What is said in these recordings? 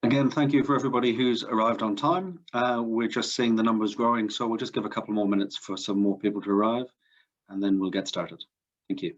Again, thank you for everybody who's arrived on time. We're just seeing the numbers growing, so we'll just give a couple more minutes for some more people to arrive, and then we'll get started. Thank you.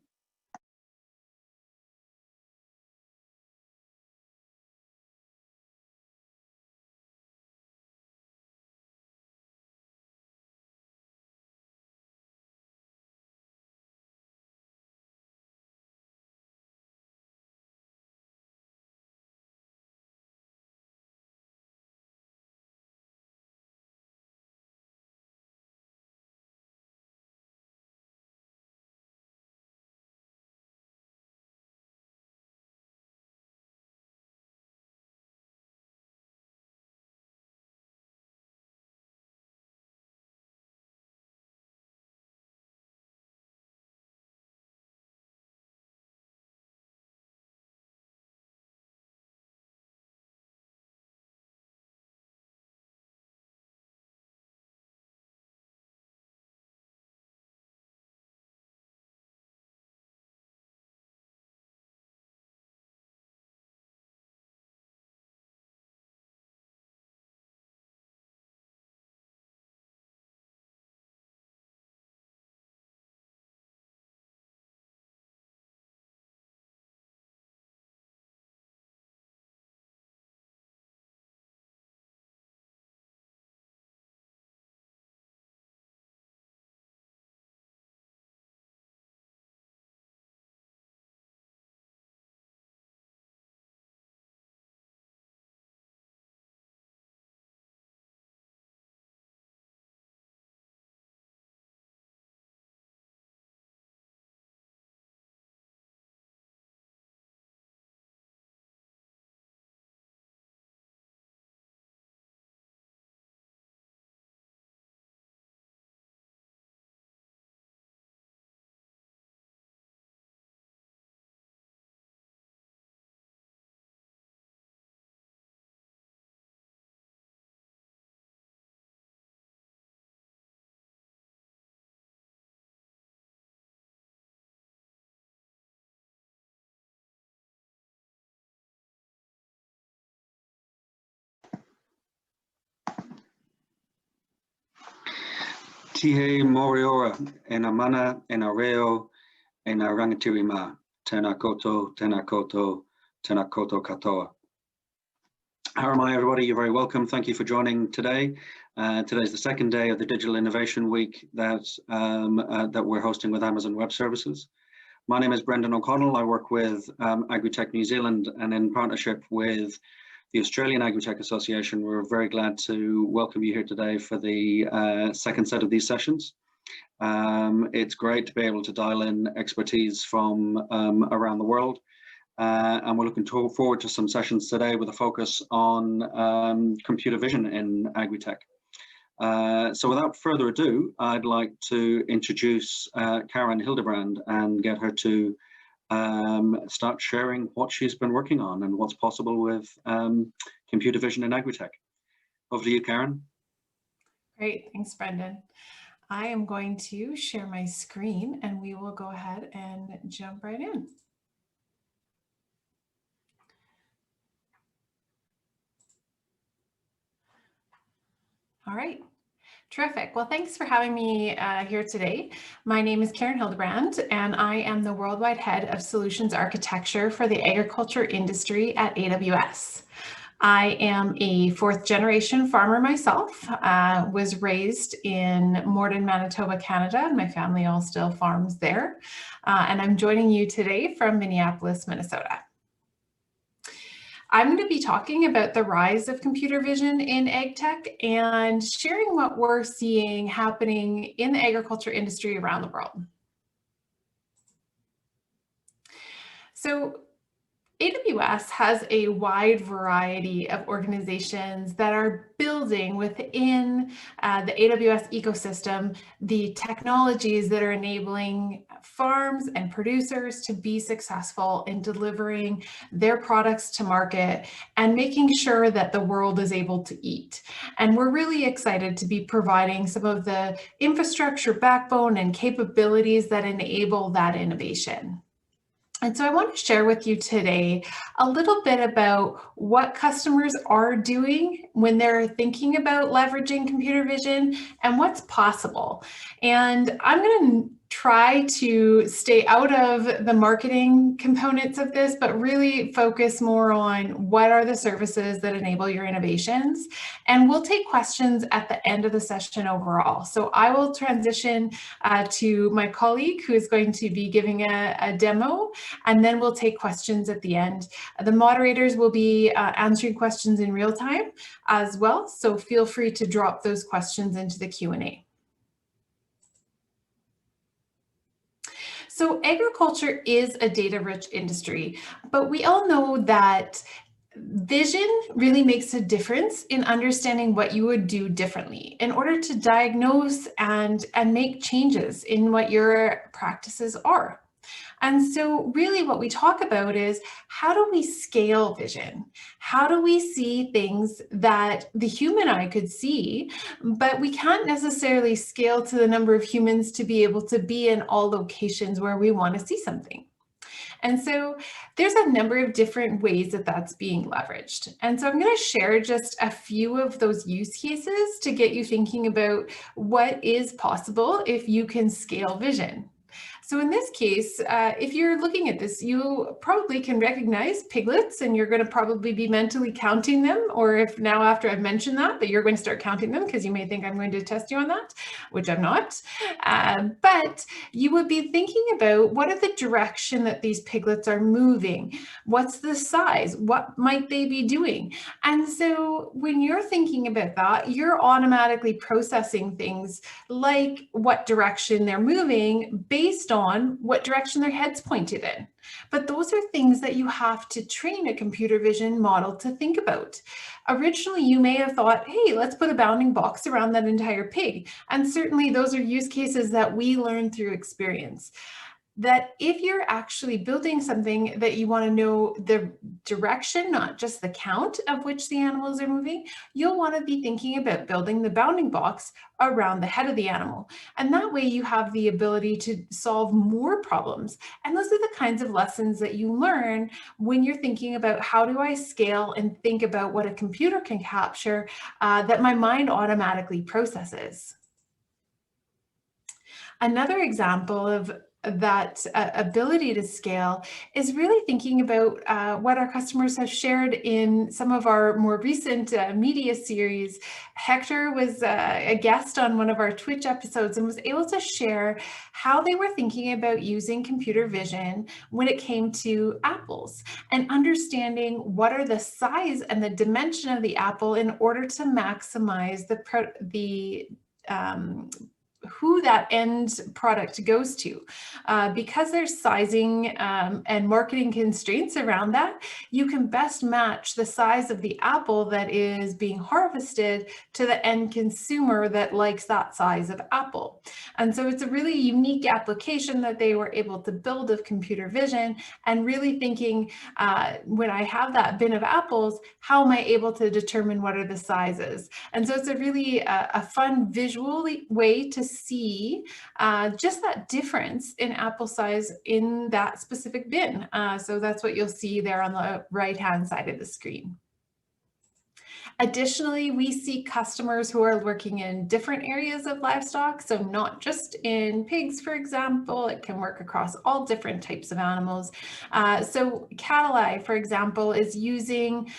Tihe Moriora, ena mana, ena reo, ena rangatirima, tena koto, tena koto, tena koto katoa. How am I, everybody? You're very welcome. Thank you for joining today. Today's the second day of the Digital Innovation Week that we're hosting with Amazon Web Services. My name is Brendan O'Connell. I work with AgriTech New Zealand, and in partnership with the Australian AgriTech Association, we're very glad to welcome you here today for the second set of these sessions. It's great to be able to dial in expertise from around the world, and we're looking forward to some sessions today with a focus on computer vision in AgriTech. So without further ado, I'd like to introduce Karen Hildebrand and get her to start sharing what she's been working on and what's possible with computer vision in AgriTech. Over to you, Karen. Great, thanks, Brendan. I am going to share my screen and we will go ahead and jump right in. All right. Terrific. Well, thanks for having me here today. My name is Karen Hildebrand, and I am the Worldwide Head of Solutions Architecture for the agriculture industry at AWS. I am a fourth-generation farmer myself, was raised in Morden, Manitoba, Canada, and my family all still farms there. And I'm joining you today from Minneapolis, Minnesota. I'm going to be talking about the rise of computer vision in ag tech and sharing what we're seeing happening in the agriculture industry around the world. So AWS has a wide variety of organizations that are building within the AWS ecosystem the technologies that are enabling farms and producers to be successful in delivering their products to market and making sure that the world is able to eat. And we're really excited to be providing some of the infrastructure backbone and capabilities that enable that innovation. And so I want to share with you today a little bit about what customers are doing when they're thinking about leveraging computer vision and what's possible. And I'm going to try to stay out of the marketing components of this, but really focus more on what are the services that enable your innovations. And we'll take questions at the end of the session overall. So I will transition to my colleague who is going to be giving a demo, and then we'll take questions at the end. The moderators will be answering questions in real time as well, so feel free to drop those questions into the Q&A. So agriculture is a data-rich industry, but we all know that vision really makes a difference in understanding what you would do differently in order to diagnose and make changes in what your practices are. And so really what we talk about is, how do we scale vision? How do we see things that the human eye could see, but we can't necessarily scale to the number of humans to be able to be in all locations where we want to see something? And so there's a number of different ways that that's being leveraged. And so I'm going to share just a few of those use cases to get you thinking about what is possible if you can scale vision. So in this case, if you're looking at this, you probably can recognize piglets, and you're going to probably be mentally counting them, or if now after I've mentioned that you're going to start counting them, because you may think I'm going to test you on that, which I'm not. But you would be thinking about, what are the direction that these piglets are moving? What's the size? What might they be doing? And so when you're thinking about that, you're automatically processing things like what direction they're moving based on what direction their head's pointed in. But those are things that you have to train a computer vision model to think about. Originally, you may have thought, hey, let's put a bounding box around that entire pig. And certainly those are use cases that we learn through experience. That if you're actually building something that you want to know the direction, not just the count of which the animals are moving, you'll want to be thinking about building the bounding box around the head of the animal. And that way you have the ability to solve more problems. And those are the kinds of lessons that you learn when you're thinking about, how do I scale and think about what a computer can capture that my mind automatically processes. Another example of that ability to scale is really thinking about what our customers have shared in some of our more recent media series. Hector was a guest on one of our Twitch episodes and was able to share how they were thinking about using computer vision when it came to apples, and understanding what are the size and the dimension of the apple in order to maximize who that end product goes to. Because there's sizing and marketing constraints around that, you can best match the size of the apple that is being harvested to the end consumer that likes that size of apple. And so it's a really unique application that they were able to build of computer vision, and really thinking, when I have that bin of apples, how am I able to determine what are the sizes? And so it's a really a fun visual way to see just that difference in apple size in that specific bin. So that's what you'll see there on the right-hand side of the screen. Additionally, we see customers who are working in different areas of livestock, so not just in pigs, for example. It can work across all different types of animals. So Cattle Eye, for example, is using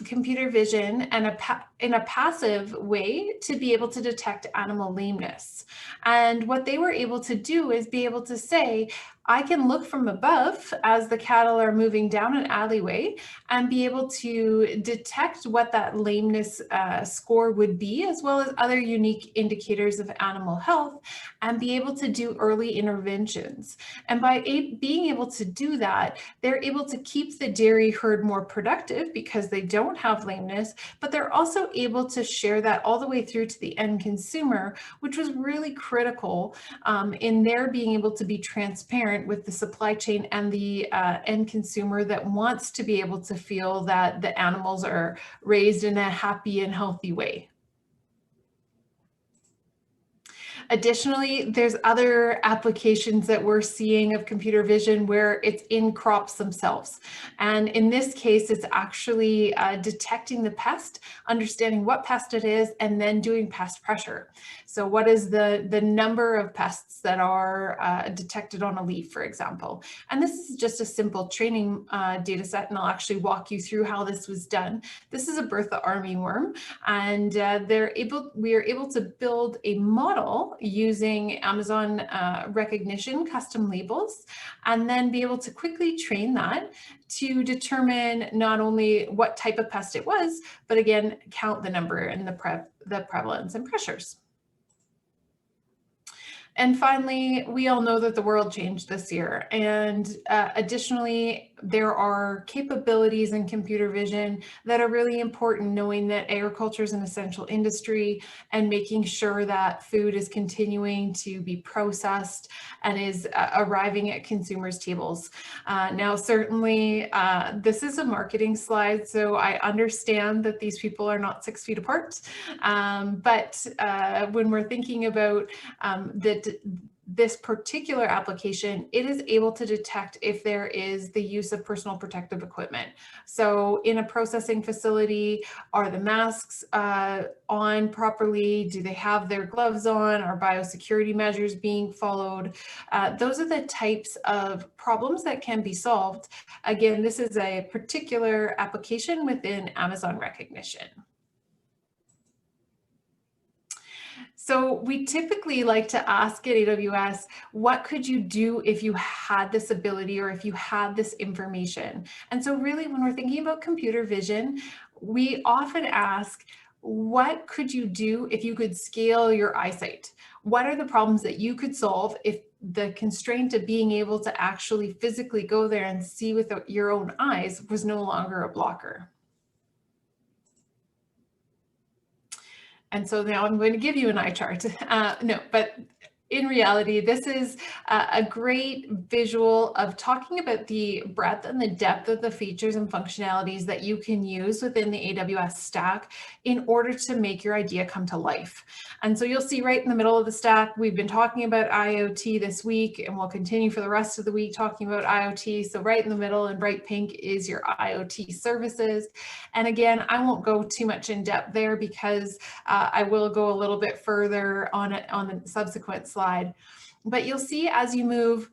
computer vision and in a passive way to be able to detect animal lameness. And what they were able to do is be able to say, I can look from above as the cattle are moving down an alleyway and be able to detect what that lameness score would be, as well as other unique indicators of animal health, and be able to do early interventions. And by being able to do that, they're able to keep the dairy herd more productive because they don't have lameness, but they're also able to share that all the way through to the end consumer, which was really critical in their being able to be transparent with the supply chain and the end consumer that wants to be able to feel that the animals are raised in a happy and healthy way. Additionally, there's other applications that we're seeing of computer vision where it's in crops themselves. And in this case, it's actually detecting the pest, understanding what pest it is, and then doing pest pressure. So what is the number of pests that are detected on a leaf, for example? And this is just a simple training data set, and I'll actually walk you through how this was done. This is a Bertha armyworm, and we are able to build a model using Amazon recognition custom labels, and then be able to quickly train that to determine not only what type of pest it was, but again, count the number and the prevalence and pressures. And finally, we all know that the world changed this year. And additionally, there are capabilities in computer vision that are really important, knowing that agriculture is an essential industry and making sure that food is continuing to be processed and is arriving at consumers' tables. Now, certainly, this is a marketing slide, so I understand that these people are not 6 feet apart. But when we're thinking about this particular application, it is able to detect if there is the use of personal protective equipment. So in a processing facility, are the masks on properly? Do they have their gloves on? Are biosecurity measures being followed? Those are the types of problems that can be solved. Again, this is a particular application within Amazon recognition. So we typically like to ask at AWS, what could you do if you had this ability or if you had this information? And so really, when we're thinking about computer vision, we often ask, what could you do if you could scale your eyesight? What are the problems that you could solve if the constraint of being able to actually physically go there and see with your own eyes was no longer a blocker? And so now I'm going to give you an eye chart. No, but in reality, this is a great visual of talking about the breadth and the depth of the features and functionalities that you can use within the AWS stack in order to make your idea come to life. And so you'll see right in the middle of the stack, we've been talking about IoT this week, and we'll continue for the rest of the week talking about IoT. So right in the middle in bright pink is your IoT services. And again, I won't go too much in depth there because I will go a little bit further on it on the subsequent slide. But you'll see as you move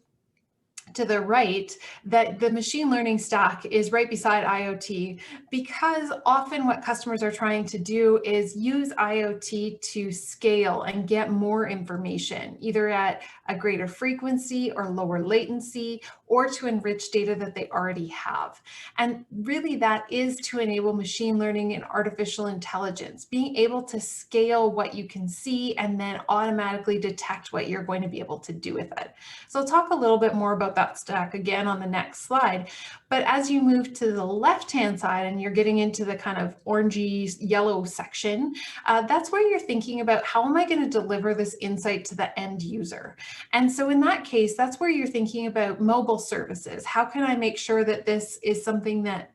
to the right that the machine learning stack is right beside IoT, because often what customers are trying to do is use IoT to scale and get more information, either at a greater frequency or lower latency, or to enrich data that they already have. And really that is to enable machine learning and artificial intelligence, being able to scale what you can see and then automatically detect what you're going to be able to do with it. So I'll talk a little bit more about that stack again on the next slide. But as you move to the left-hand side and you're getting into the kind of orangey yellow section, that's where you're thinking about how am I going to deliver this insight to the end user? And so in that case, that's where you're thinking about mobile services. How can I make sure that this is something that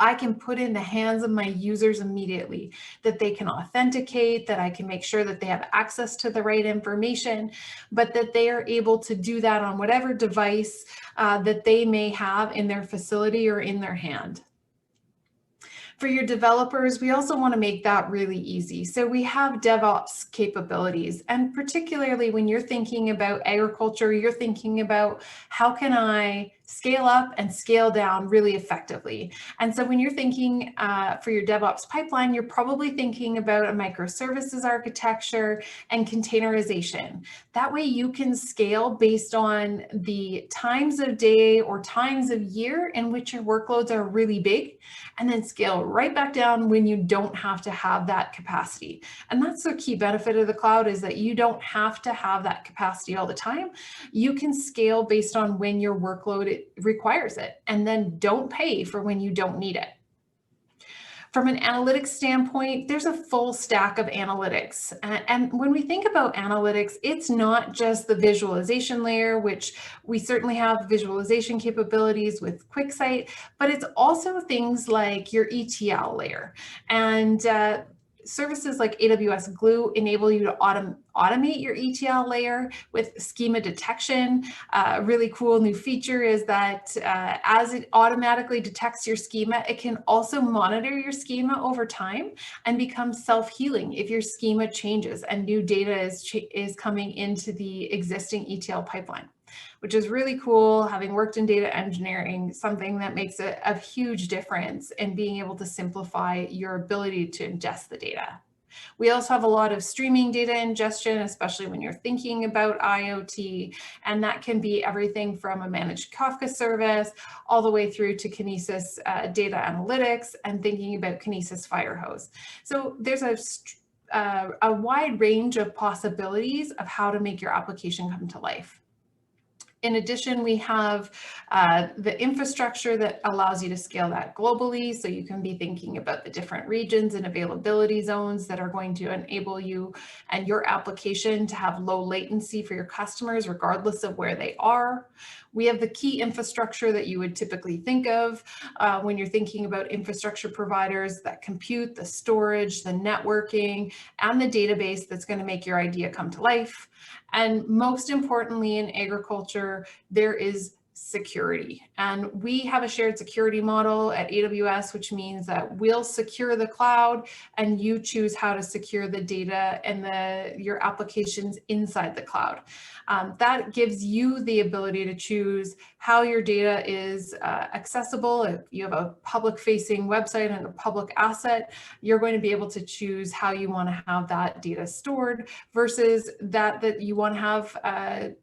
I can put in the hands of my users immediately, that they can authenticate, that I can make sure that they have access to the right information, but that they are able to do that on whatever device that they may have in their facility or in their hand. For your developers, we also want to make that really easy. So we have DevOps capabilities, and particularly when you're thinking about agriculture, you're thinking about how can I scale up and scale down really effectively. And so when you're thinking for your DevOps pipeline, you're probably thinking about a microservices architecture and containerization. That way you can scale based on the times of day or times of year in which your workloads are really big, and then scale right back down when you don't have to have that capacity. And that's the key benefit of the cloud, is that you don't have to have that capacity all the time. You can scale based on when your workload requires it, and then don't pay for when you don't need it. From an analytics standpoint, there's a full stack of analytics. And when we think about analytics, it's not just the visualization layer, which we certainly have visualization capabilities with QuickSight, but it's also things like your ETL layer. And services like AWS Glue enable you to automate your ETL layer with schema detection. A really cool new feature is that as it automatically detects your schema, it can also monitor your schema over time and become self-healing if your schema changes and new data is coming into the existing ETL pipeline, which is really cool. Having worked in data engineering, something that makes a huge difference in being able to simplify your ability to ingest the data. We also have a lot of streaming data ingestion, especially when you're thinking about IoT, and that can be everything from a managed Kafka service all the way through to Kinesis data analytics and thinking about Kinesis Firehose. So there's a wide range of possibilities of how to make your application come to life. In addition, we have the infrastructure that allows you to scale that globally. So you can be thinking about the different regions and availability zones that are going to enable you and your application to have low latency for your customers, regardless of where they are. We have the key infrastructure that you would typically think of when you're thinking about infrastructure providers: that compute, the storage, the networking, and the database that's going to make your idea come to life. And most importantly, in agriculture, there is security. And we have a shared security model at AWS, which means that we'll secure the cloud and you choose how to secure the data and your applications inside the cloud. That gives you the ability to choose how your data is accessible. If you have a public-facing website and a public asset, you're going to be able to choose how you want to have that data stored versus that you want to have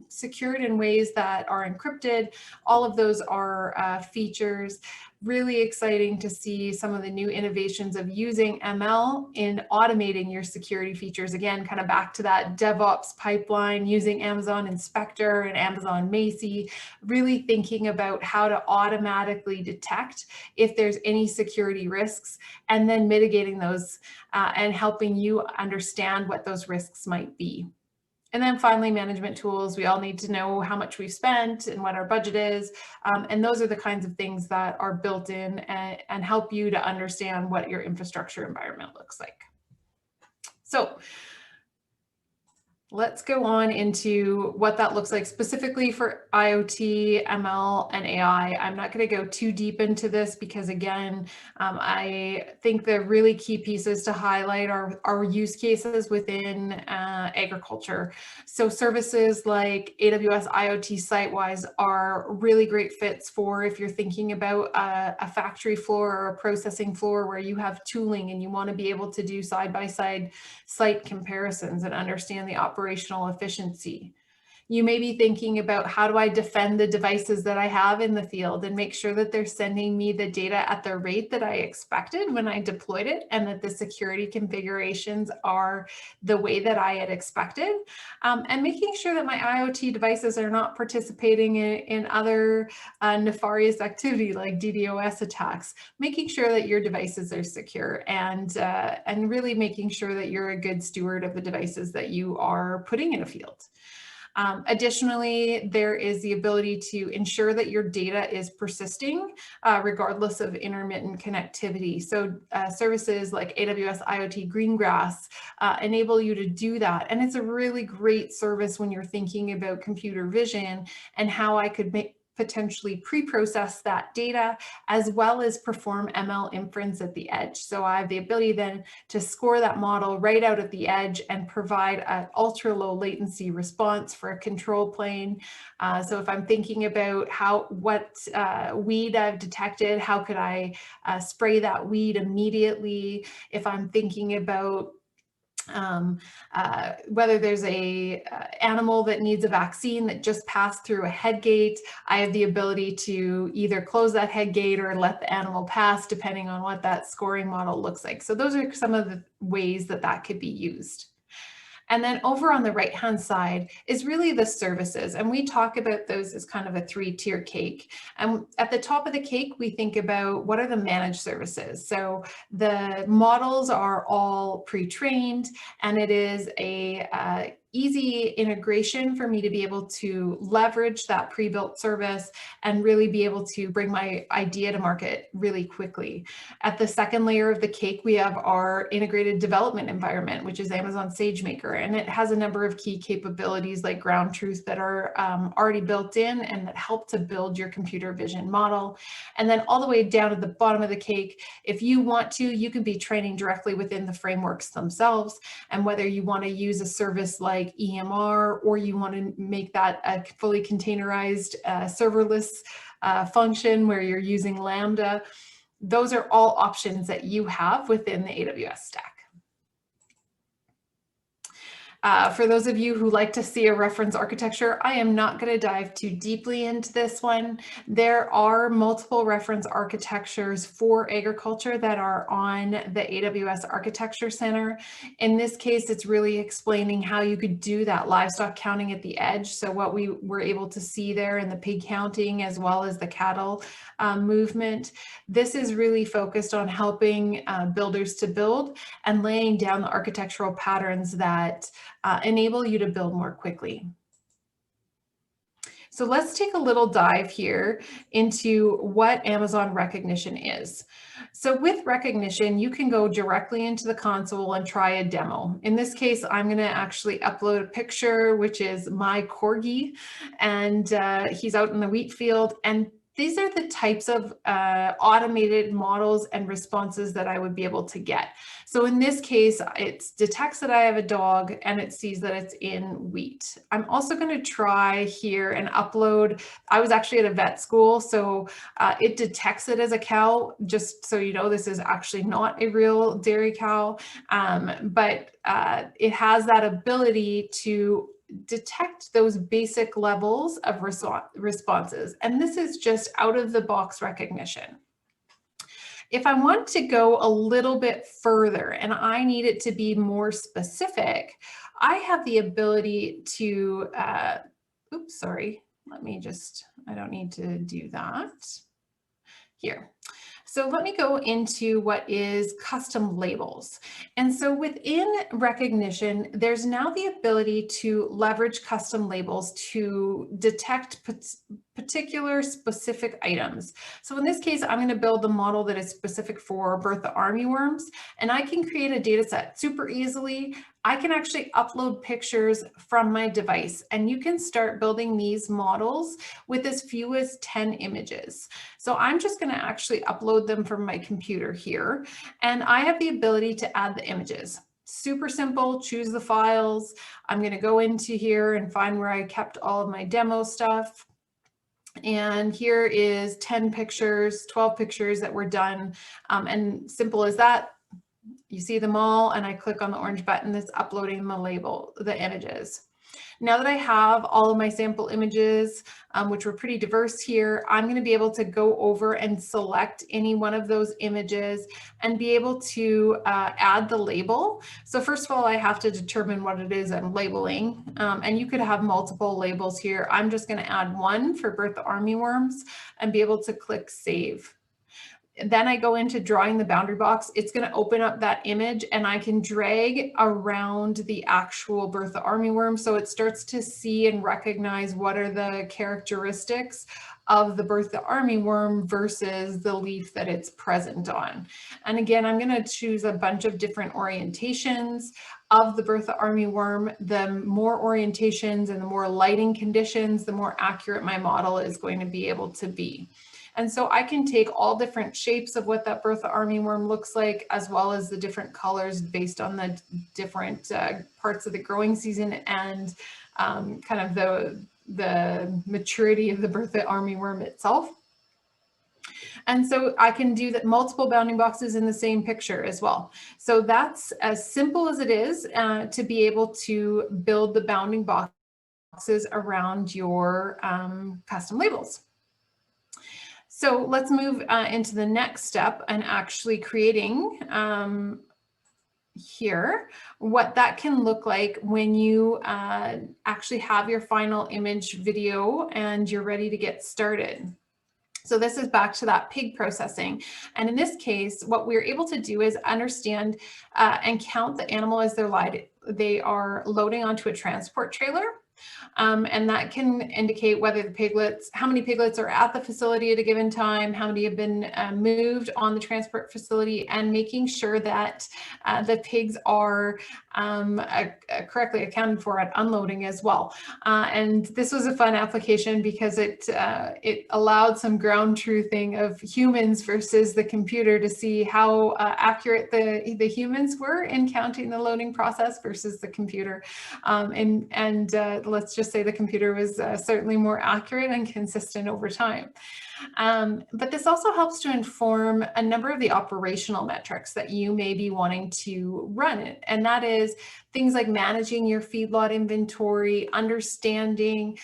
secured in ways that are encrypted. All of those are features. Really exciting to see some of the new innovations of using ML in automating your security features. Again, kind of back to that DevOps pipeline, using Amazon Inspector and Amazon Macy, really thinking about how to automatically detect if there's any security risks and then mitigating those and helping you understand what those risks might be. And then finally, management tools. We all need to know how much we've spent and what our budget is. And those are the kinds of things that are built in and help you to understand what your infrastructure environment looks like. So let's go on into what that looks like specifically for IoT, ML, and AI. I'm not going to go too deep into this because, again, I think the really key pieces to highlight are use cases within agriculture. So services like AWS IoT Sitewise are really great fits for if you're thinking about a factory floor or a processing floor where you have tooling and you want to be able to do side-by-side site comparisons and understand the operational efficiency. You may be thinking about, how do I defend the devices that I have in the field and make sure that they're sending me the data at the rate that I expected when I deployed it, and that the security configurations are the way that I had expected, and making sure that my IoT devices are not participating in other nefarious activity like DDoS attacks, making sure that your devices are secure, and really making sure that you're a good steward of the devices that you are putting in a field. Additionally, there is the ability to ensure that your data is persisting regardless of intermittent connectivity. So services like AWS IoT Greengrass enable you to do that. And it's a really great service when you're thinking about computer vision and how I could potentially pre-process that data as well as perform ML inference at the edge. So I have the ability then to score that model right out at the edge and provide an ultra low latency response for a control plane. So if I'm thinking about what weed I've detected, how could I spray that weed immediately? If I'm thinking about whether there's a animal that needs a vaccine that just passed through a head gate, I have the ability to either close that head gate or let the animal pass, depending on what that scoring model looks like. So those are some of the ways that could be used. And then over on the right-hand side is really the services. And we talk about those as kind of a three-tier cake. And at the top of the cake, we think about what are the managed services. So the models are all pre-trained, and it is a easy integration for me to be able to leverage that pre-built service and really be able to bring my idea to market really quickly. At the second layer of the cake, we have our integrated development environment, which is Amazon SageMaker, and it has a number of key capabilities like ground truth that are already built in and that help to build your computer vision model. And then all the way down at the bottom of the cake, if you want to, you can be training directly within the frameworks themselves. And whether you want to use a service like EMR, or you want to make that a fully containerized serverless function where you're using Lambda, those are all options that you have within the AWS stack. For those of you who like to see a reference architecture, I am not going to dive too deeply into this one. There are multiple reference architectures for agriculture that are on the AWS Architecture Center. In this case, it's really explaining how you could do that livestock counting at the edge. So what we were able to see there in the pig counting as well as the cattle movement. This is really focused on helping builders to build and laying down the architectural patterns that enable you to build more quickly. So let's take a little dive here into what Amazon Recognition is. So with Recognition, you can go directly into the console and try a demo. In this case, I'm going to actually upload a picture, which is my corgi, and he's out in the wheat field. And these are the types of automated models and responses that I would be able to get. So in this case, it detects that I have a dog and it sees that it's in wheat. I'm also going to try here and upload. I was actually at a vet school, so it detects it as a cow. Just so you know, this is actually not a real dairy cow, but it has that ability to detect those basic levels of responses. And this is just out of the box recognition. If I want to go a little bit further and I need it to be more specific, I have the ability to, oops, sorry, I don't need to do that here. So let me go into what is custom labels. And so within Recognition, there's now the ability to leverage custom labels to detect particular specific items. So in this case, I'm going to build a model that is specific for Bertha armyworms, and I can create a data set super easily. I can actually upload pictures from my device, and you can start building these models with as few as 10 images. So I'm just going to actually upload them from my computer here, and I have the ability to add the images. Super simple, choose the files. I'm going to go into here and find where I kept all of my demo stuff. And here is 10 pictures, 12 pictures that were done, and simple as that. You see them all, and I click on the orange button that's uploading the images. Now that I have all of my sample images, which were pretty diverse here, I'm going to be able to go over and select any one of those images and be able to add the label. So first of all, I have to determine what it is I'm labeling, and you could have multiple labels here. I'm just going to add one for Bertha armyworms and be able to click Save. Then I go into drawing the boundary box. It's going to open up that image, and I can drag around the actual Bertha armyworm. So it starts to see and recognize what are the characteristics of the Bertha armyworm versus the leaf that it's present on. And again, I'm going to choose a bunch of different orientations of the Bertha armyworm. The more orientations and the more lighting conditions, the more accurate my model is going to be able to be. And so I can take all different shapes of what that Bertha armyworm looks like, as well as the different colors based on the different parts of the growing season and kind of the maturity of the Bertha armyworm itself. And so I can do that multiple bounding boxes in the same picture as well. So that's as simple as it is to be able to build the bounding boxes around your custom labels. So let's move into the next step and actually creating here what that can look like when you actually have your final image video and you're ready to get started. So this is back to that pig processing. And in this case, what we're able to do is understand and count the animal as they're they are loading onto a transport trailer. And that can indicate whether the piglets, how many piglets are at the facility at a given time, how many have been moved on the transport facility, and making sure that the pigs are correctly accounted for at unloading as well. And this was a fun application because it allowed some ground truthing of humans versus the computer to see how accurate the humans were in counting the loading process versus the computer. And let's just say the computer was certainly more accurate and consistent over time. But this also helps to inform a number of the operational metrics that you may be wanting to run. And that is things like managing your feedlot inventory, understanding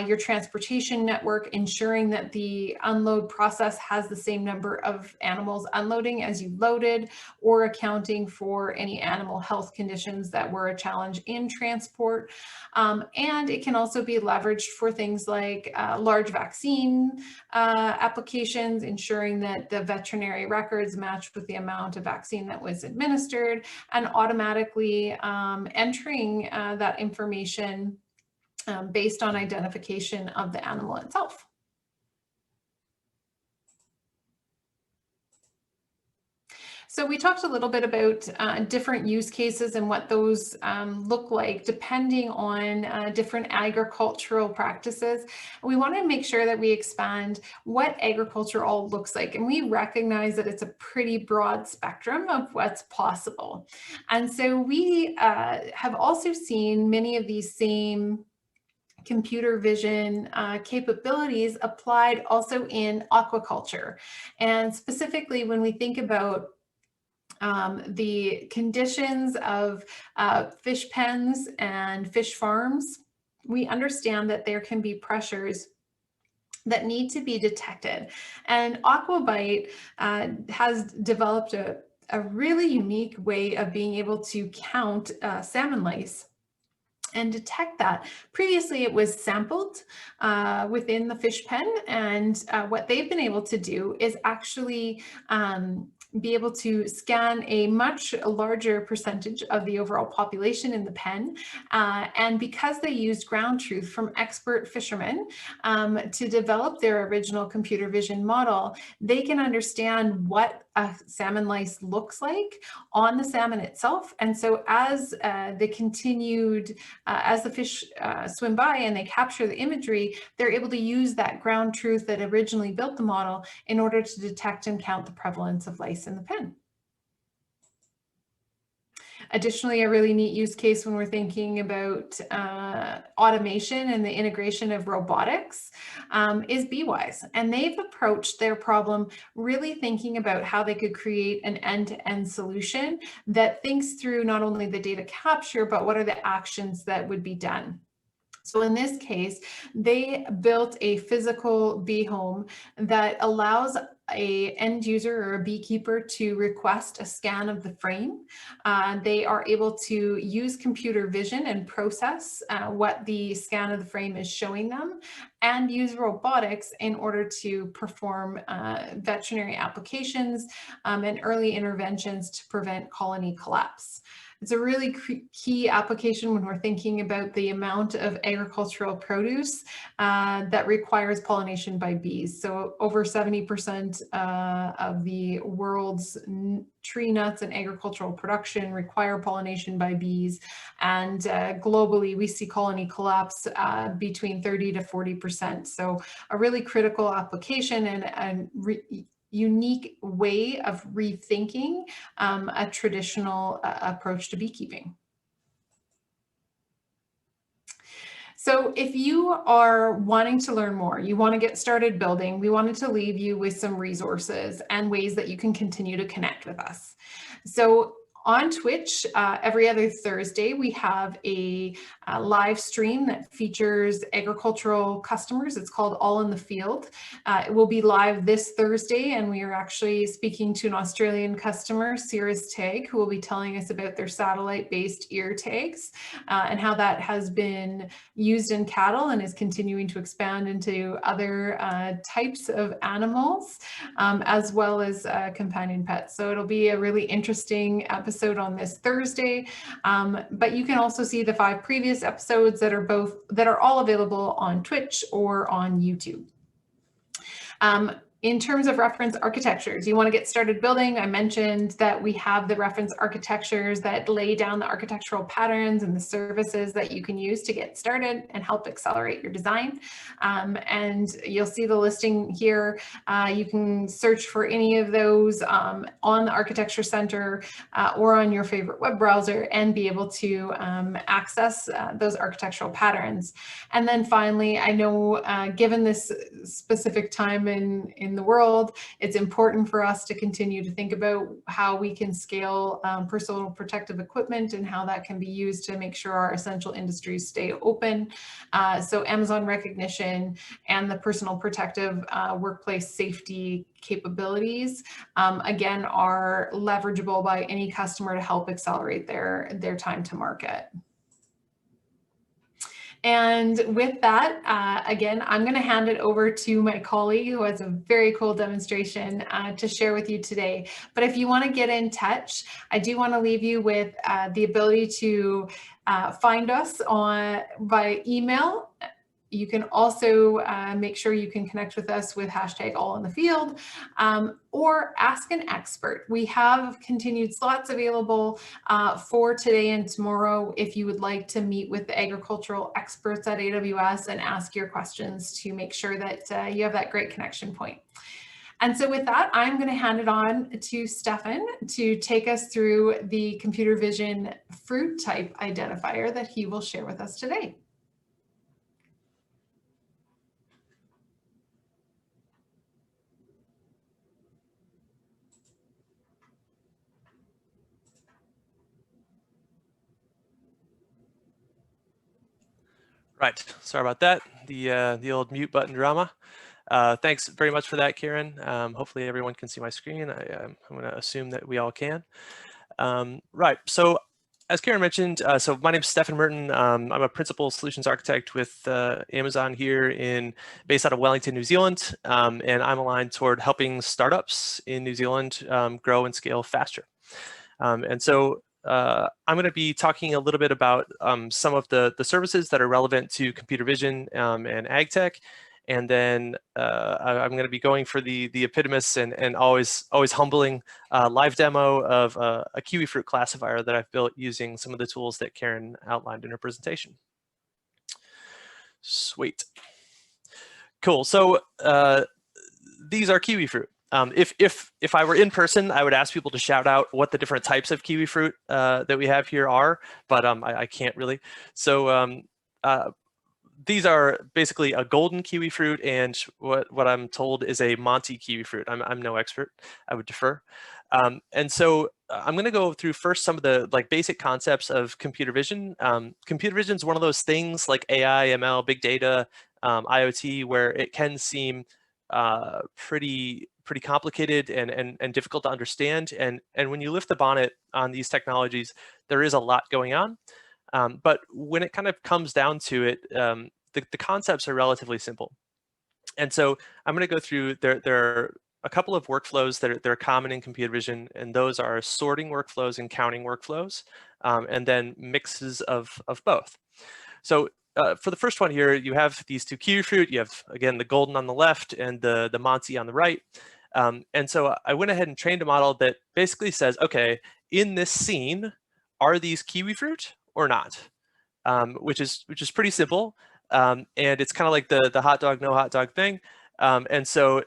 your transportation network, ensuring that the unload process has the same number of animals unloading as you loaded, or accounting for any animal health conditions that were a challenge in transport. And it can also be leveraged for things like large vaccine applications, ensuring that the veterinary records match with the amount of vaccine that was administered, and automatically entering that information based on identification of the animal itself. So we talked a little bit about different use cases and what those look like depending on different agricultural practices. We want to make sure that we expand what agriculture all looks like, and we recognize that it's a pretty broad spectrum of what's possible. And so we have also seen many of these same computer vision capabilities applied also in aquaculture. And specifically when we think about the conditions of fish pens and fish farms, we understand that there can be pressures that need to be detected. And Aquabite has developed a really unique way of being able to count salmon lice and detect that. Previously, it was sampled within the fish pen, and what they've been able to do is actually be able to scan a much larger percentage of the overall population in the pen. And because they used ground truth from expert fishermen to develop their original computer vision model, they can understand what a salmon lice looks like on the salmon itself. And so as as the fish swim by and they capture the imagery, they're able to use that ground truth that originally built the model in order to detect and count the prevalence of lice in the pen. Additionally, a really neat use case when we're thinking about automation and the integration of robotics is BeeWise. And they've approached their problem really thinking about how they could create an end-to-end solution that thinks through not only the data capture, but what are the actions that would be done. So in this case, they built a physical bee home that allows an end user or a beekeeper to request a scan of the frame. They are able to use computer vision and process what the scan of the frame is showing them, and use robotics in order to perform veterinary applications and early interventions to prevent colony collapse. It's a really key application when we're thinking about the amount of agricultural produce that requires pollination by bees. So over 70% of the world's tree nuts and agricultural production require pollination by bees. And globally, we see colony collapse between 30 to 40%. So a really critical application and unique way of rethinking a traditional approach to beekeeping. So if you are wanting to learn more, you want to get started building, we wanted to leave you with some resources and ways that you can continue to connect with us. So on Twitch, every other Thursday, we have a live stream that features agricultural customers. It's called All in the Field. It will be live this Thursday, and we are actually speaking to an Australian customer, Cirrus Tag, who will be telling us about their satellite-based ear tags and how that has been used in cattle and is continuing to expand into other types of animals, as well as companion pets. So it'll be a really interesting episode episode on this Thursday, but you can also see the 5 previous episodes that are all available on Twitch or on YouTube. In terms of reference architectures, you want to get started building. I mentioned that we have the reference architectures that lay down the architectural patterns and the services that you can use to get started and help accelerate your design. And you'll see the listing here. You can search for any of those on the Architecture Center or on your favorite web browser and be able to access those architectural patterns. And then finally, I know given this specific time in the world, it's important for us to continue to think about how we can scale personal protective equipment and how that can be used to make sure our essential industries stay open. So Amazon Recognition and the personal protective workplace safety capabilities, again, are leverageable by any customer to help accelerate their time to market. And with that, again, I'm going to hand it over to my colleague who has a very cool demonstration to share with you today. But if you want to get in touch, I do want to leave you with the ability to find us by email. You can also make sure you can connect with us with #AllInTheField or ask an expert. We have continued slots available for today and tomorrow if you would like to meet with the agricultural experts at AWS and ask your questions to make sure that you have that great connection point. And so with that, I'm going to hand it on to Stefan to take us through the computer vision fruit type identifier that he will share with us today. Right, sorry about that, the old mute button drama. Thanks very much for that, Karen. Hopefully everyone can see my screen. I'm going to assume that we all can. Right, so as Karen mentioned, so my name is Stefan Merton. I'm a principal solutions architect with Amazon here based out of Wellington, New Zealand, and I'm aligned toward helping startups in New Zealand grow and scale faster. And so I'm going to be talking a little bit about some of the services that are relevant to computer vision and AgTech. And then I'm going to be going for the epitomous and always humbling live demo of a kiwifruit classifier that I've built using some of the tools that Karen outlined in her presentation. Sweet. Cool. So these are kiwifruit. If I were in person, I would ask people to shout out what the different types of kiwifruit that we have here are, but I can't really. So these are basically a golden kiwifruit and what I'm told is a Monty kiwifruit. I'm no expert, I would defer. And so I'm going to go through first some of the basic concepts of computer vision. Computer vision is one of those things like AI, ML, big data, IoT, where it can seem pretty complicated and difficult to understand. And when you lift the bonnet on these technologies, there is a lot going on. But when it kind of comes down to it, the concepts are relatively simple. And so I'm going to go through, there are a couple of workflows that are common in computer vision, and those are sorting workflows and counting workflows, and then mixes of both. So for the first one here, you have these two kiwifruit. You have, again, the golden on the left and the Monty on the right. And so I went ahead and trained a model that basically says, okay, in this scene, are these kiwifruit or not? Which is pretty simple. And it's kind of like the hot dog, no hot dog thing. And so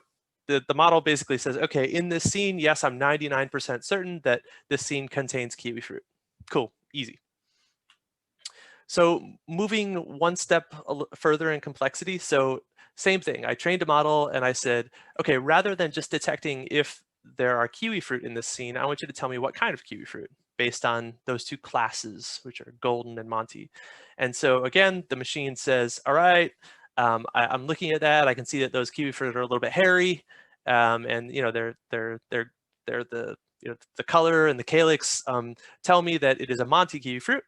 the model basically says, okay, in this scene, yes, I'm 99% certain that this scene contains kiwifruit. Cool, easy. So moving one step further in complexity. So same thing, I trained a model and I said, okay, rather than just detecting if there are kiwifruit in this scene, I want you to tell me what kind of kiwifruit based on those two classes, which are golden and Monty. And so again, the machine says, all right, I'm looking at that. I can see that those kiwifruit are a little bit hairy, and they're the the color and the calyx tell me that it is a Monty kiwifruit,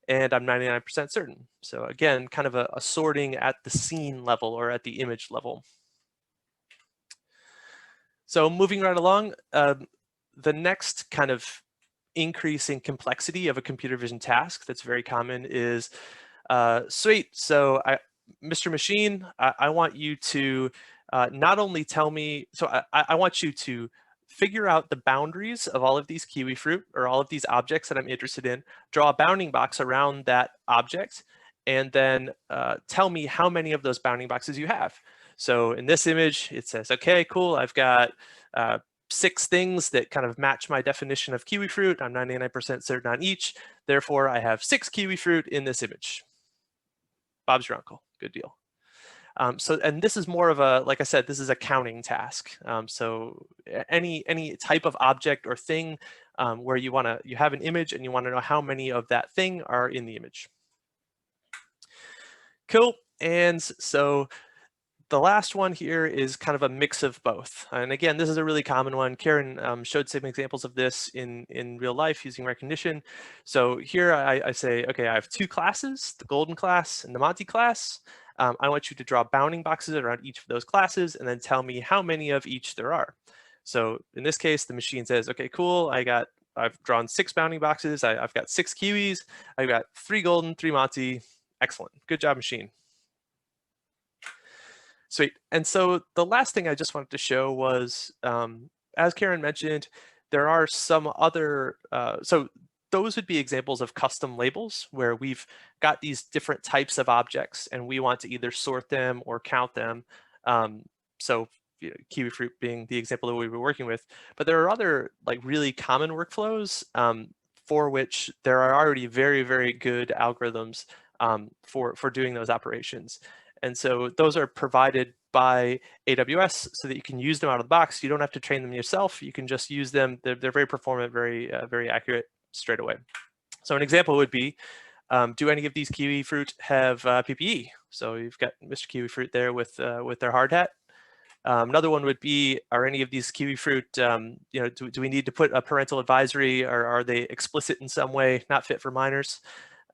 and I'm 99% certain. So again, kind of a sorting at the scene level or at the image level. So moving right along, the next kind of increasing complexity of a computer vision task that's very common is, sweet, so Mr. Machine, I want you to not only tell me, so I want you to figure out the boundaries of all of these kiwi fruit or all of these objects that I'm interested in, draw a bounding box around that object, and then tell me how many of those bounding boxes you have. So in this image, it says, okay, cool, I've got 6 things that kind of match my definition of kiwi fruit. I'm 99% certain on each. Therefore, I have 6 kiwi fruit in this image. Bob's your uncle, good deal. And this is more of a, like I said, this is a counting task. So any type of object or thing where you have an image and you want to know how many of that thing are in the image. Cool. And so the last one here is kind of a mix of both. And again, this is a really common one. Karen showed some examples of this in real life using recognition. So here I say, okay, I have 2 classes, the golden class and the Monty class. I want you to draw bounding boxes around each of those classes and then tell me how many of each there are. So in this case, the machine says, okay, cool, I've drawn 6 bounding boxes. I've got 6 kiwis. I've got 3 golden, 3 Monty. Excellent. Good job, machine. Sweet. And so the last thing I just wanted to show was, as Karen mentioned, there are some other, so those would be examples of custom labels where we've got these different types of objects and we want to either sort them or count them. So kiwi fruit being the example that we were working with, but there are other like really common workflows for which there are already very, very good algorithms for doing those operations. And so those are provided by AWS so that you can use them out of the box. You don't have to train them yourself. You can just use them. They're very performant, very accurate straight away. So an example would be, do any of these kiwi fruit have PPE? So you've got Mr. Kiwi Fruit there with their hard hat. Another one would be, are any of these kiwi fruit, do we need to put a parental advisory, or are they explicit in some way, not fit for minors?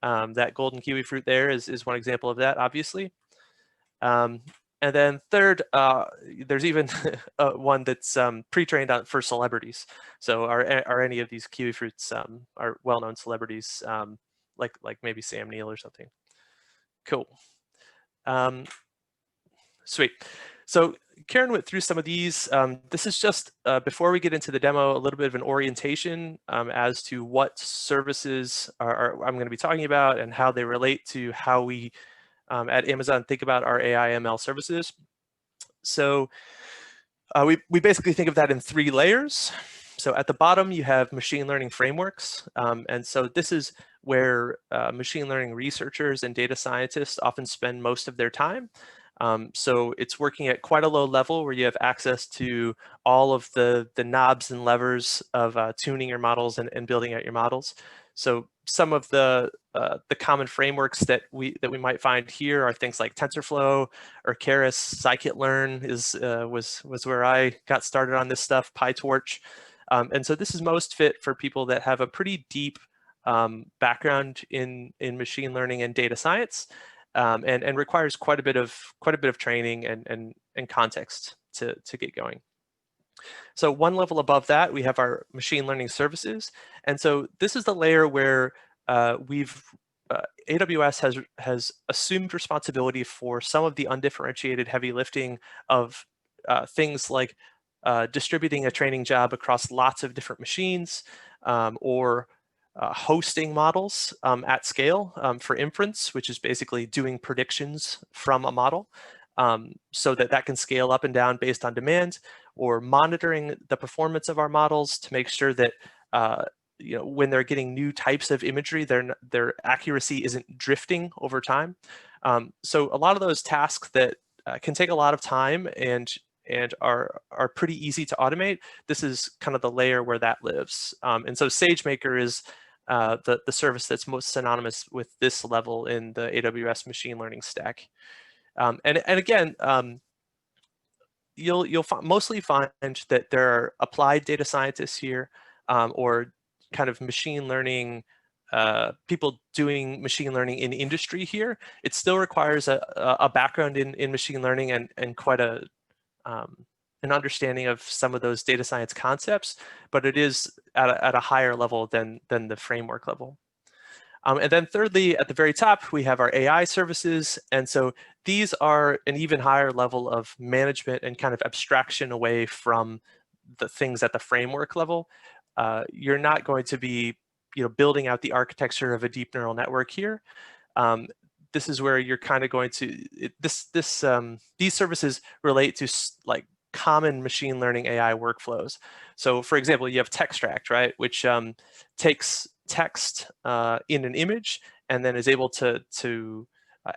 That golden kiwi fruit there is one example of that, obviously. And then third, there's even one that's pre-trained on for celebrities. So are any of these kiwi fruits are well-known celebrities, like maybe Sam Neill or something? Cool. Sweet. So Karen went through some of these. This is just, before we get into the demo, a little bit of an orientation as to what services I'm going to be talking about and how they relate to how we at Amazon think about our AI ML services. So we basically think of that in 3 layers. So at the bottom, you have machine learning frameworks. And so this is where machine learning researchers and data scientists often spend most of their time. So it's working at quite a low level where you have access to all of the knobs and levers of tuning your models and building out your models. So some of the common frameworks that we might find here are things like TensorFlow or Keras. Scikit-learn was where I got started on this stuff. PyTorch, and so this is most fit for people that have a pretty deep background in machine learning and data science, and requires quite a bit of training and context to get going. So one level above that, we have our machine learning services. And so this is the layer where AWS has assumed responsibility for some of the undifferentiated heavy lifting of things like distributing a training job across lots of different machines, or hosting models at scale for inference, which is basically doing predictions from a model, so that can scale up and down based on demand, or monitoring the performance of our models to make sure that when they're getting new types of imagery, their accuracy isn't drifting over time. So a lot of those tasks that can take a lot of time and are pretty easy to automate, this is kind of the layer where that lives. And so SageMaker is the service that's most synonymous with this level in the AWS machine learning stack. And again, you'll mostly find that there are applied data scientists here, or kind of machine learning people doing machine learning in industry here. It still requires a background in machine learning and quite a an understanding of some of those data science concepts, but it is at a higher level than the framework level. And then thirdly, at the very top, we have our AI services. And so these are an even higher level of management and kind of abstraction away from the things at the framework level. You're not going to be building out the architecture of a deep neural network here. This is where you're kind of going to, these services relate to like common machine learning AI workflows. So for example, you have Textract, right, which takes text in an image and then is able to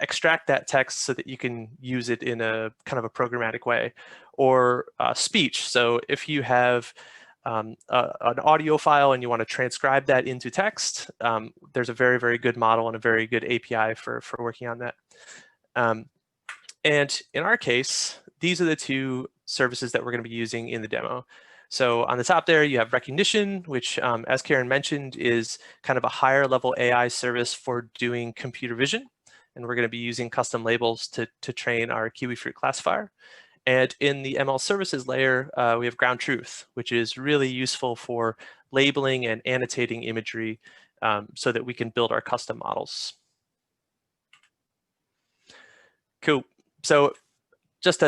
extract that text so that you can use it in a kind of a programmatic way. Or speech. So if you have an audio file and you want to transcribe that into text, there's a very, very good model and a very good API for working on that. And in our case, these are the two services that we're going to be using in the demo. So on the top there, you have recognition, which, as Karen mentioned, is kind of a higher level AI service for doing computer vision. And we're going to be using custom labels to train our kiwifruit classifier. And in the ML services layer, we have ground truth, which is really useful for labeling and annotating imagery so that we can build our custom models. Cool. So just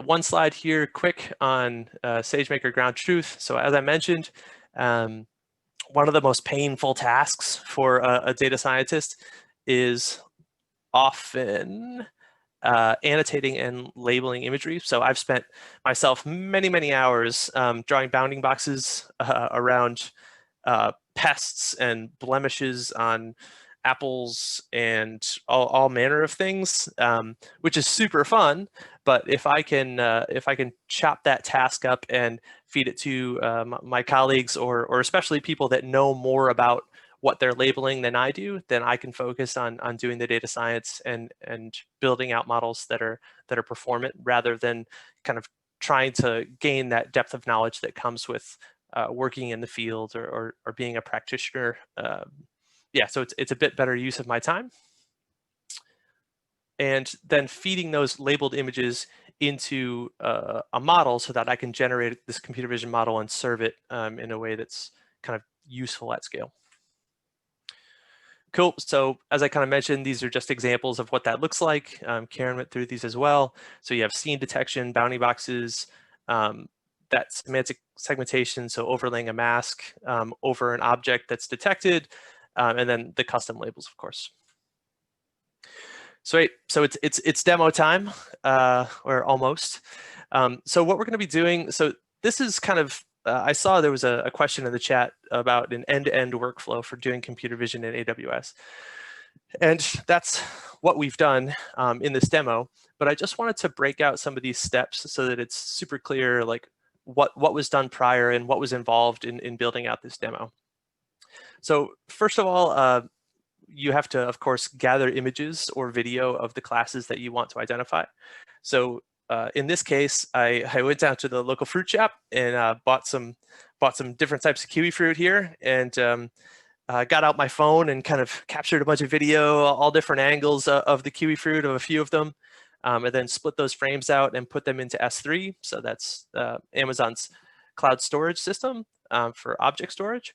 one slide here quick on SageMaker ground truth. So as I mentioned, one of the most painful tasks for a data scientist is often annotating and labeling imagery. So I've spent myself many, many hours drawing bounding boxes around pests and blemishes on apples and all manner of things, which is super fun. But if I can chop that task up and feed it to my colleagues or especially people that know more about what they're labeling than I do, then I can focus on doing the data science and building out models that are performant rather than kind of trying to gain that depth of knowledge that comes with working in the field or being a practitioner. Yeah, so it's a bit better use of my time. And then feeding those labeled images into a model so that I can generate this computer vision model and serve it in a way that's kind of useful at scale. Cool. So as I kind of mentioned, these are just examples of what that looks like. Karen went through these as well. So you have scene detection, bounding boxes, that semantic segmentation, so overlaying a mask over an object that's detected, and then the custom labels, of course. So it's demo time, or almost. So what we're going to be doing, so this is kind of, I saw there was a question in the chat about an end-to-end workflow for doing computer vision in AWS. And that's what we've done in this demo. But I just wanted to break out some of these steps so that it's super clear, like what was done prior and what was involved in building out this demo. So first of all, you have to, of course, gather images or video of the classes that you want to identify. So in this case, I went down to the local fruit shop and bought some different types of kiwi fruit here, and got out my phone and kind of captured a bunch of video, all different angles of the kiwi fruit, of a few of them, and then split those frames out and put them into S3. So that's Amazon's cloud storage system for object storage.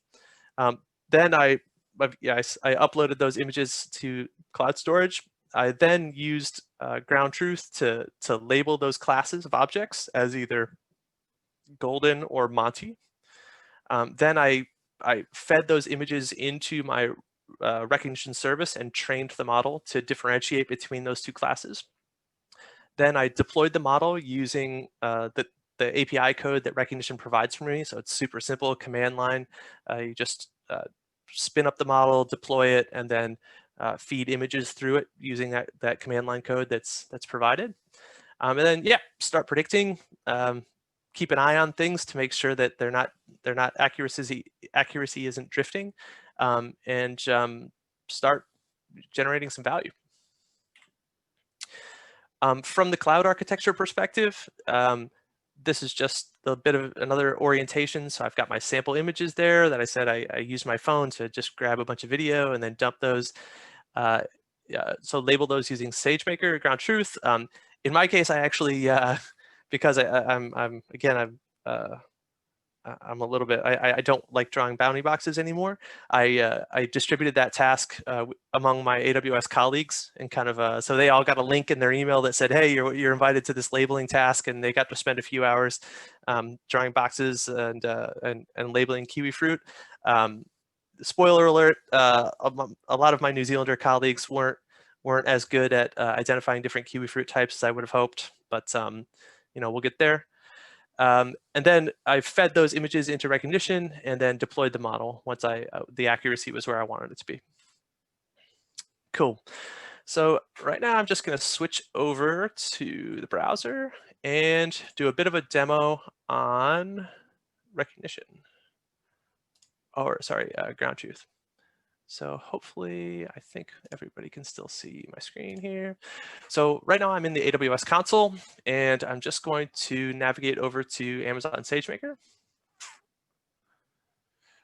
Then I uploaded those images to cloud storage. I then used ground truth to label those classes of objects as either golden or Monty. Then I fed those images into my recognition service and trained the model to differentiate between those two classes. Then I deployed the model using the API code that Recognition provides for me. So it's super simple, command line. You just spin up the model, deploy it, and then feed images through it using that command line code that's provided. And then start predicting. Keep an eye on things to make sure that they're not accuracy isn't drifting, and start generating some value. From the cloud architecture perspective, this is just a bit of another orientation. So I've got my sample images there that I said I used my phone to just grab a bunch of video and then dump those. So label those using SageMaker, ground truth. In my case, I actually because I'm a little bit, I don't like drawing bounding boxes anymore. I distributed that task among my AWS colleagues, and kind of, so they all got a link in their email that said, hey, you're invited to this labeling task, and they got to spend a few hours drawing boxes and labeling kiwifruit. Spoiler alert, a lot of my New Zealander colleagues weren't as good at identifying different kiwifruit types as I would have hoped, but we'll get there. And then I fed those images into recognition and then deployed the model once the accuracy was where I wanted it to be. Cool. So right now I'm just going to switch over to the browser and do a bit of a demo on recognition. Or sorry, ground truth. So hopefully, I think everybody can still see my screen here. So right now I'm in the AWS console, and I'm just going to navigate over to Amazon SageMaker.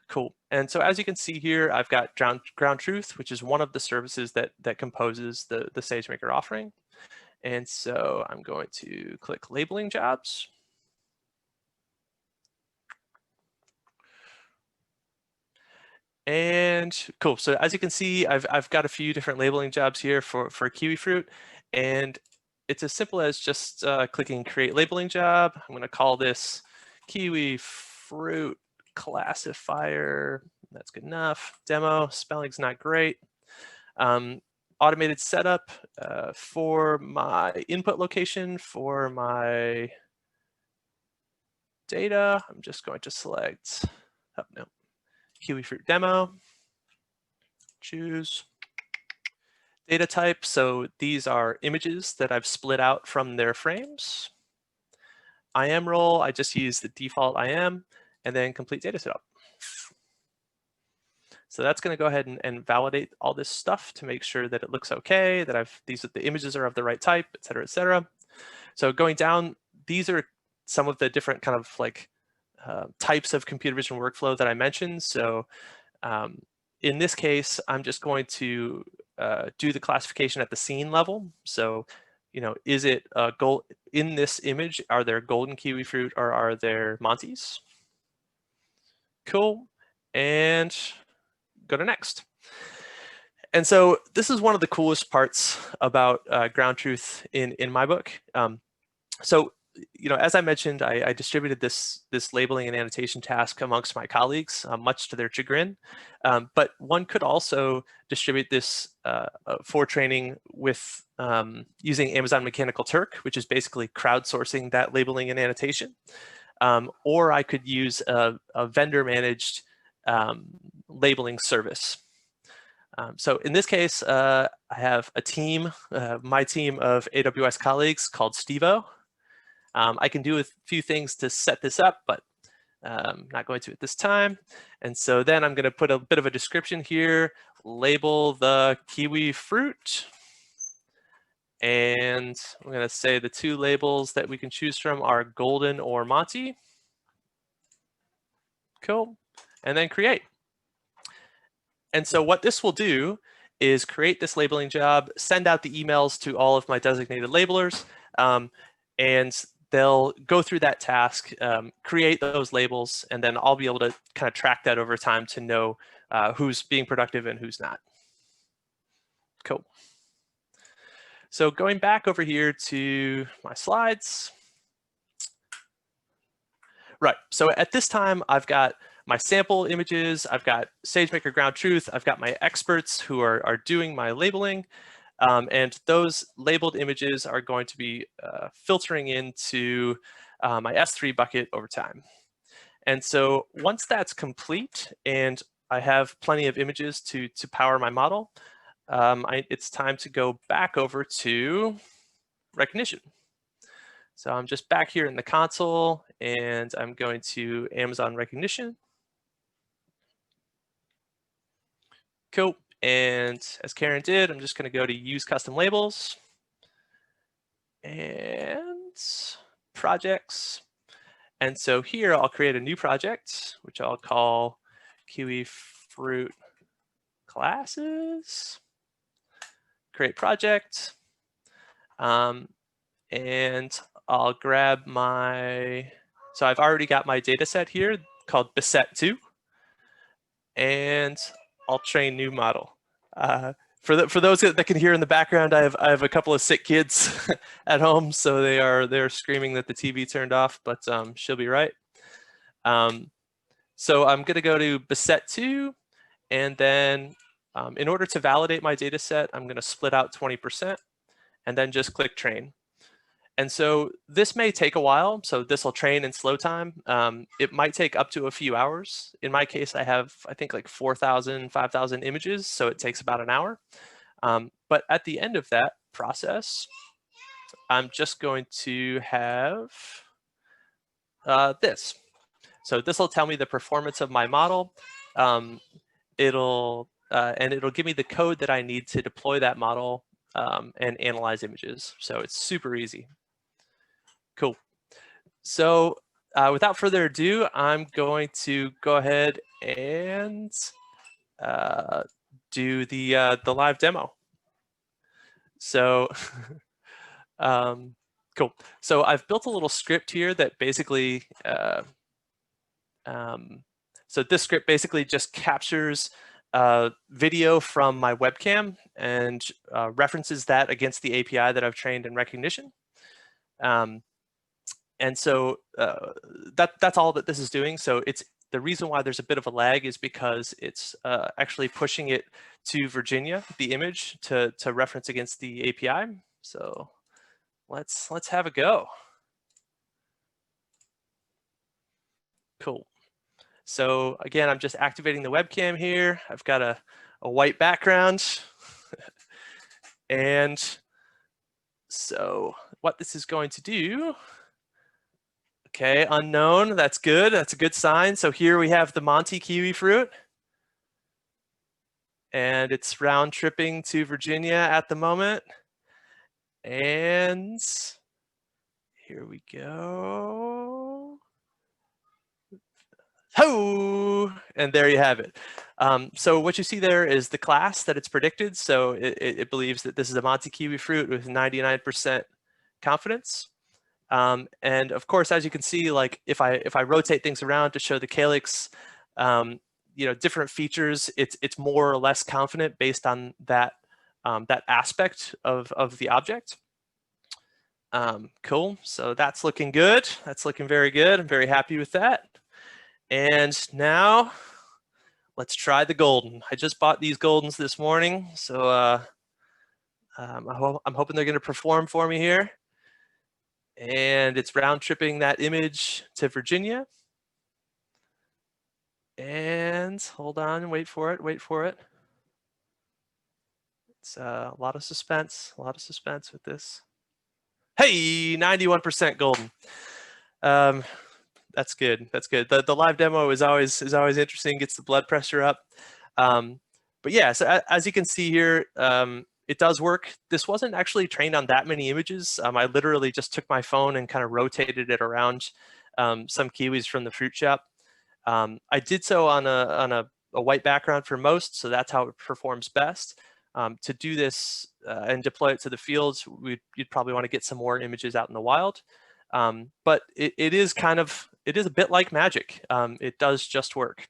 Cool. And so as you can see here, I've got ground truth, which is one of the services that composes the SageMaker offering. And so I'm going to click labeling jobs. And cool, so as you can see, I've got a few different labeling jobs here for kiwifruit, and it's as simple as just clicking create labeling job. I'm gonna call this kiwifruit classifier. That's good enough. Demo, spelling's not great. Automated setup for my input location for my data. I'm just going to select, oh no, kiwifruit demo, choose data type. So these are images that I've split out from their frames. IAM role, I just use the default IAM, and then complete data setup. So that's going to go ahead and validate all this stuff to make sure that it looks okay, that the images are of the right type, et cetera, et cetera. So going down, these are some of the different kind of like types of computer vision workflow that I mentioned. So in this case, I'm just going to do the classification at the scene level. So, is it in this image, are there golden kiwifruit or are there Montes? Cool. And go to next. And so this is one of the coolest parts about ground truth in my book. So, as I mentioned, I distributed this labeling and annotation task amongst my colleagues, much to their chagrin. But one could also distribute this for training with using Amazon Mechanical Turk, which is basically crowdsourcing that labeling and annotation. Or I could use a vendor-managed labeling service. So in this case, I have a team, my team of AWS colleagues called Stevo. I can do a few things to set this up, but not going to at this time. And so then I'm going to put a bit of a description here, label the kiwi fruit. And I'm going to say the two labels that we can choose from are golden or Monty. Cool. And then create. And so what this will do is create this labeling job, send out the emails to all of my designated labelers, and they'll go through that task, create those labels, and then I'll be able to kind of track that over time to know who's being productive and who's not. Cool. So going back over here to my slides. Right, so at this time, I've got my sample images, I've got SageMaker Ground Truth, I've got my experts who are doing my labeling, and those labeled images are going to be filtering into my S3 bucket over time. And so once that's complete and I have plenty of images to power my model, it's time to go back over to recognition. So I'm just back here in the console and I'm going to Amazon Recognition. Cool. And as Karen did, I'm just going to go to use custom labels and projects. And so here I'll create a new project, which I'll call kiwifruit classes. Create project. And I'll grab my, so I've already got my data set here called beset2, and I'll train new model. For those that can hear in the background, I have a couple of sick kids at home, so they're screaming that the TV turned off, but she'll be right. So I'm going to go to beset2, and then in order to validate my data set, I'm going to split out 20%, and then just click train. And so this may take a while, so this will train in slow time. It might take up to a few hours. In my case, I have, I think, like 4,000, 5,000 images, so it takes about an hour. But at the end of that process, I'm just going to have this. So this will tell me the performance of my model. It'll give me the code that I need to deploy that model and analyze images. So it's super easy. Cool. So without further ado, I'm going to go ahead and do the live demo. So cool. So I've built a little script here that basically, so this script basically just captures video from my webcam and references that against the API that I've trained in recognition. And so that's all that this is doing. So it's the reason why there's a bit of a lag is because it's actually pushing it to Virginia, the image, to reference against the API. So let's have a go. Cool. So again, I'm just activating the webcam here. I've got a white background. And so what this is going to do, okay, unknown, that's good. That's a good sign. So here we have the Monty kiwi fruit. And it's round tripping to Virginia at the moment. And here we go. Ho! And there you have it. So what you see there is the class that it's predicted. So it believes that this is a Monty kiwi fruit with 99% confidence. And of course, as you can see, like if I rotate things around to show the calyx, you know, different features, it's more or less confident based on that that aspect of the object. Cool. So that's looking good. That's looking very good. I'm very happy with that. And now let's try the golden. I just bought these goldens this morning, so I'm hoping they're going to perform for me here. And it's round tripping that image to Virginia. And hold on, wait for it, wait for it. It's a lot of suspense with this. Hey, 91% golden. That's good. That's good. The live demo is always interesting. Gets the blood pressure up. But yeah, so as you can see here, it does work. This wasn't actually trained on that many images. I literally just took my phone and kind of rotated it around some kiwis from the fruit shop. I did so on a white background for most, so that's how it performs best. To do this and deploy it to the fields, you'd probably want to get some more images out in the wild. But it is a bit like magic. It does just work.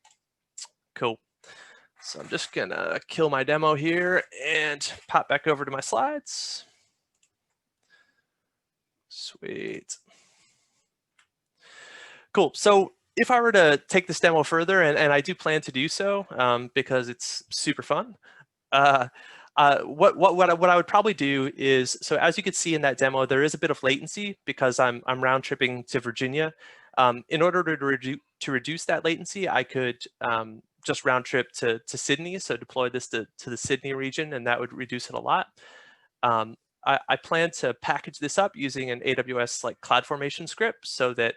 Cool. So I'm just gonna kill my demo here and pop back over to my slides. Sweet. Cool. So if I were to take this demo further, and I do plan to do so because it's super fun, what I would probably do is, so as you can see in that demo, there is a bit of latency because I'm round tripping to Virginia. In order to reduce that latency, I could just round trip to Sydney, so deploy this to the Sydney region, and that would reduce it a lot. I plan to package this up using an AWS like CloudFormation script so that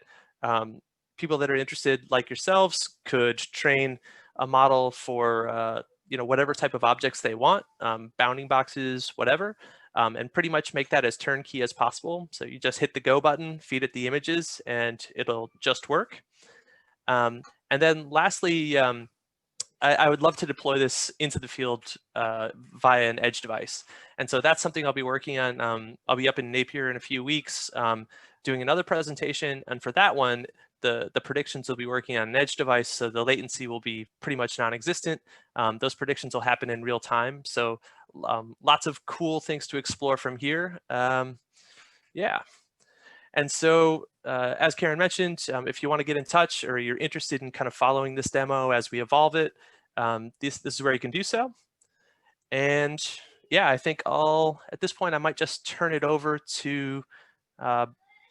people that are interested, like yourselves, could train a model for you know, whatever type of objects they want, bounding boxes, whatever, and pretty much make that as turnkey as possible. So you just hit the go button, feed it the images, and it'll just work. And then lastly, I would love to deploy this into the field via an edge device. And so that's something I'll be working on. I'll be up in Napier in a few weeks. doing another presentation, and for that one, the predictions will be working on an edge device, so the latency will be pretty much non-existent. Those predictions will happen in real time, so lots of cool things to explore from here. Yeah. And so, as Karen mentioned, if you want to get in touch or you're interested in kind of following this demo as we evolve it, this is where you can do so. And yeah, I think at this point, I might just turn it over to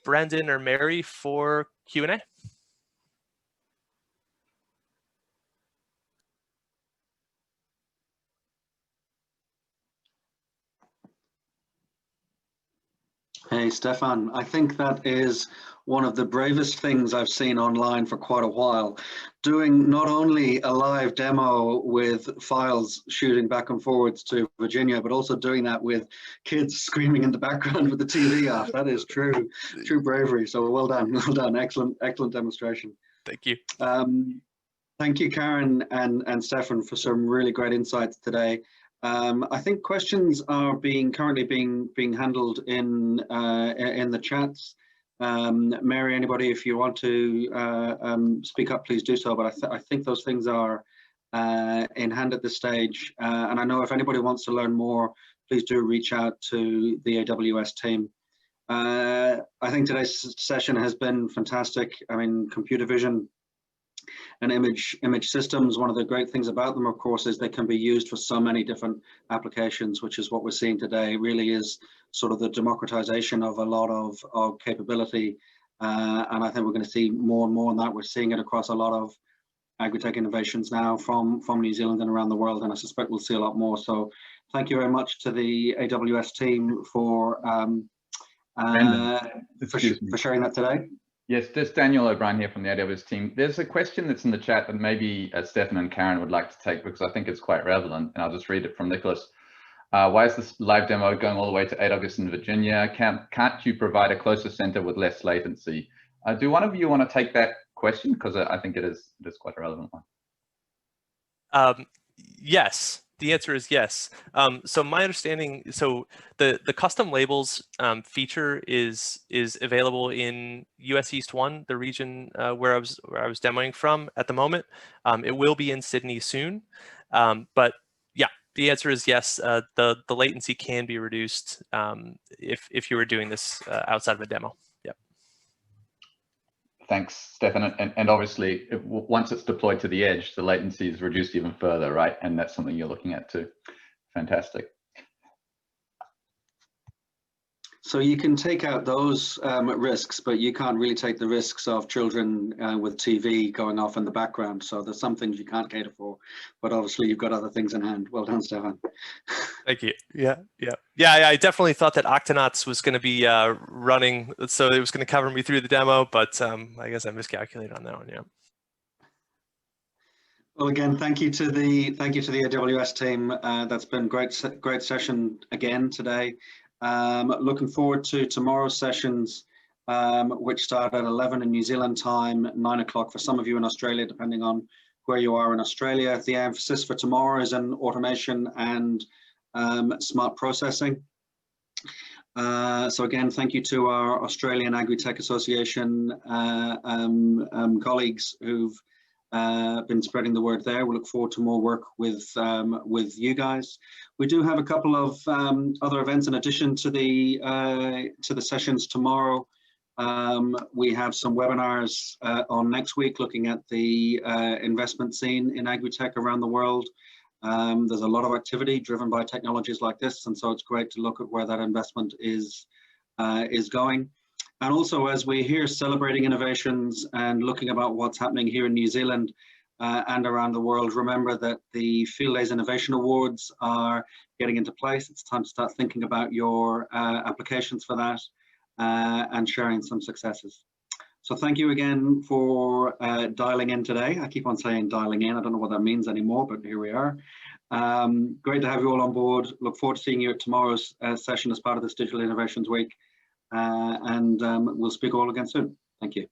Brendan or Mary for Q&A. Hey, Stefan, I think that is one of the bravest things I've seen online for quite a while. Doing not only a live demo with files shooting back and forwards to Virginia, but also doing that with kids screaming in the background with the TV off. That is true bravery. So well done, well done. Excellent demonstration. Thank you. Thank you, Karen and Stefan, for some really great insights today. I think questions are currently being handled in the chats. Mary, anybody, if you want to speak up, please do so. But I think those things are in hand at this stage. And I know if anybody wants to learn more, please do reach out to the AWS team. I think today's session has been fantastic. I mean, computer vision and image systems, one of the great things about them, of course, is they can be used for so many different applications, which is what we're seeing today. It really is sort of the democratization of a lot of capability. And I think we're going to see more and more on that. We're seeing it across a lot of AgriTech innovations now from New Zealand and around the world, and I suspect we'll see a lot more. So thank you very much to the AWS team for sharing that today. Yes, this is Daniel O'Brien here from the AWS team. There's a question that's in the chat that maybe Stefan and Karen would like to take, because I think it's quite relevant, and I'll just read it from Nicholas. Why is this live demo going all the way to AWS in Virginia? Can't you provide a closer center with less latency? Do one of you want to take that question? Because I think it is quite a relevant one. Yes. The answer is yes. So my understanding, so the custom labels feature is available in US East 1, the region where I was demoing from at the moment. It will be in Sydney soon, but yeah, the answer is yes. The latency can be reduced if you were doing this outside of a demo. Yep. Thanks, Stefan. And obviously, once it's deployed to the edge, the latency is reduced even further, right? And that's something you're looking at too. Fantastic. So you can take out those risks, but you can't really take the risks of children with TV going off in the background. So there's some things you can't cater for, but obviously you've got other things in hand. Well done, Stefan. Thank you. Yeah. I definitely thought that Octonauts was going to be running, so it was going to cover me through the demo, but I guess I miscalculated on that one. Yeah. Well, again, thank you to the AWS team. That's been great session again today. Looking forward to tomorrow's sessions, which start at 11 in New Zealand time, 9 o'clock for some of you in Australia, depending on where you are in Australia. The emphasis for tomorrow is in automation and smart processing. So again, thank you to our Australian AgriTech Association colleagues who've been spreading the word there. We look forward to more work with you guys. We do have a couple of other events in addition to the sessions tomorrow. We have some webinars on next week looking at the investment scene in AgriTech around the world. There's a lot of activity driven by technologies like this, and so it's great to look at where that investment is going. And also, as we're here celebrating innovations and looking about what's happening here in New Zealand and around the world, remember that the Field Days Innovation Awards are getting into place. It's time to start thinking about your applications for that and sharing some successes. So thank you again for dialing in today. I keep on saying dialing in. I don't know what that means anymore, but here we are. Great to have you all on board. Look forward to seeing you at tomorrow's session as part of this Digital Innovations Week. And we'll speak all again soon. Thank you.